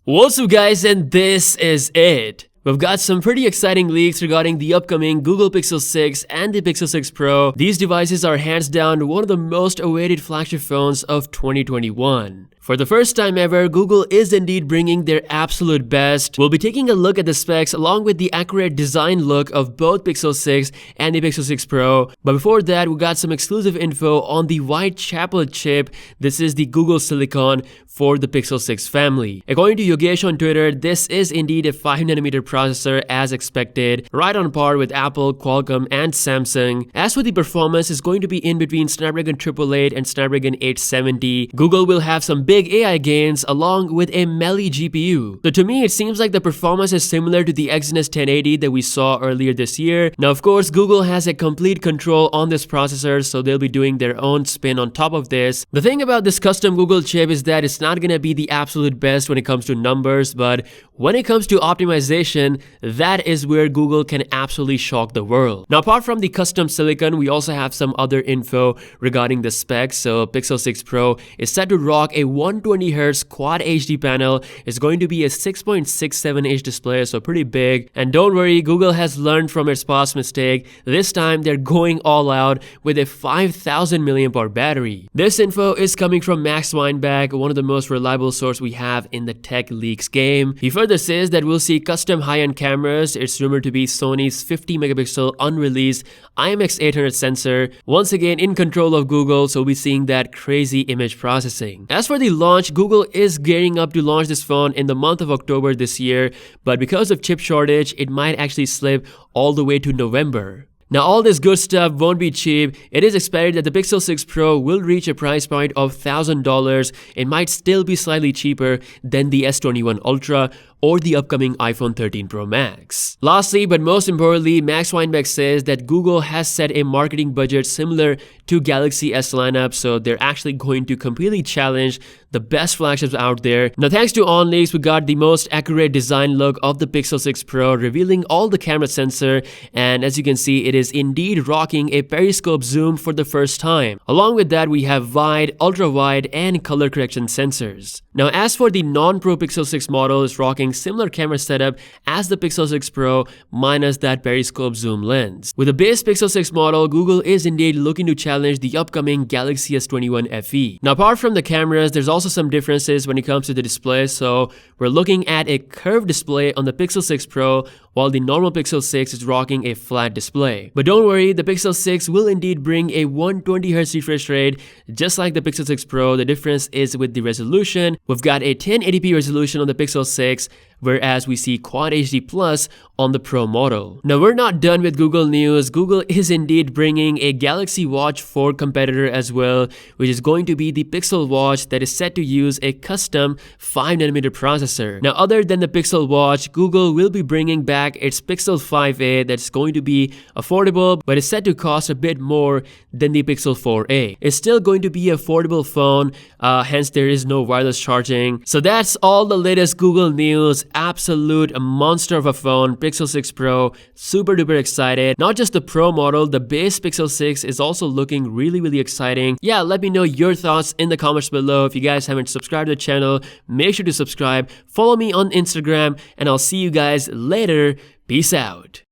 What's up guys, and this is it. We've got some pretty exciting leaks regarding the upcoming Google Pixel 6 and the Pixel 6 Pro. These devices are hands down one of the most awaited flagship phones of 2021. For the first time ever, Google is indeed bringing their absolute best. We'll be taking a look at the specs along with the accurate design look of both Pixel 6 and the Pixel 6 Pro. But before that, we got some exclusive info on the Whitechapel chip. This is the Google Silicon for the Pixel 6 family. According to Yogesh on Twitter, this is indeed a 5nm processor as expected, right on par with Apple, Qualcomm, and Samsung. As for the performance, it's going to be in between Snapdragon 888 and Snapdragon 870. Google will have some big AI gains along with a Melee GPU. So to me, it seems like the performance is similar to the Exynos 1080 that we saw earlier this year. Now, of course, Google has a complete control on this processor, so they'll be doing their own spin on top of this. The thing about this custom Google chip is that it's not gonna be the absolute best when it comes to numbers, but when it comes to optimization, that is where Google can absolutely shock the world. Now, apart from the custom silicon, we also have some other info regarding the specs. So Pixel 6 Pro is set to rock a 120Hz Quad HD panel. It's going to be a 6.67-inch display, so pretty big. And don't worry, Google has learned from its past mistake. This time, they're going all out with a 5000 mAh battery. This info is coming from Max Weinbach, one of the most reliable source we have in the tech leaks game. He further says that we'll see custom high-end cameras. It's rumored to be Sony's 50-megapixel unreleased IMX800 sensor, once again in control of Google, so we'll be seeing that crazy image processing. As for the launch, Google is gearing up to launch this phone in the month of October this year, but because of chip shortage, it might actually slip all the way to November. Now, all this good stuff won't be cheap. It is expected that the Pixel 6 Pro will reach a price point of $1,000. It might still be slightly cheaper than the S21 Ultra or the upcoming iPhone 13 Pro Max. Lastly, but most importantly, Max Weinbach says that Google has set a marketing budget similar to Galaxy S lineup, so they're actually going to completely challenge the best flagships out there. Now, thanks to OnLeaks, we got the most accurate design look of the Pixel 6 Pro, revealing all the camera sensor, and as you can see, it is indeed rocking a periscope zoom for the first time. Along with that, we have wide, ultra-wide, and color correction sensors. Now, as for the non-Pro Pixel 6 model, it's rocking similar camera setup as the Pixel 6 Pro minus that periscope zoom lens. With the base Pixel 6 model, Google is indeed looking to challenge the upcoming Galaxy S21 FE. Now, apart from the cameras, there's also some differences when it comes to the display. So we're looking at a curved display on the Pixel 6 Pro, while the normal Pixel 6 is rocking a flat display. But don't worry, the Pixel 6 will indeed bring a 120Hz refresh rate just like the Pixel 6 Pro. The difference is with the resolution. We've got a 1080p resolution on the Pixel 6, whereas we see Quad HD Plus on the Pro model. Now, we're not done with Google news. Google is indeed bringing a Galaxy Watch 4 competitor as well, which is going to be the Pixel Watch that is set to use a custom 5nm processor. Now, other than the Pixel Watch, Google will be bringing back its Pixel 5a that's going to be affordable, but is set to cost a bit more than the Pixel 4a. It's still going to be an affordable phone, hence there is no wireless charging. So that's all the latest Google news. Absolute monster of a phone, Pixel 6 Pro. Super duper excited. Not just the Pro model, the base Pixel 6 is also looking really exciting. Yeah, let me know your thoughts in the comments below. If you guys haven't subscribed to the channel, make sure to subscribe. Follow me on Instagram, and I'll see you guys later. Peace out.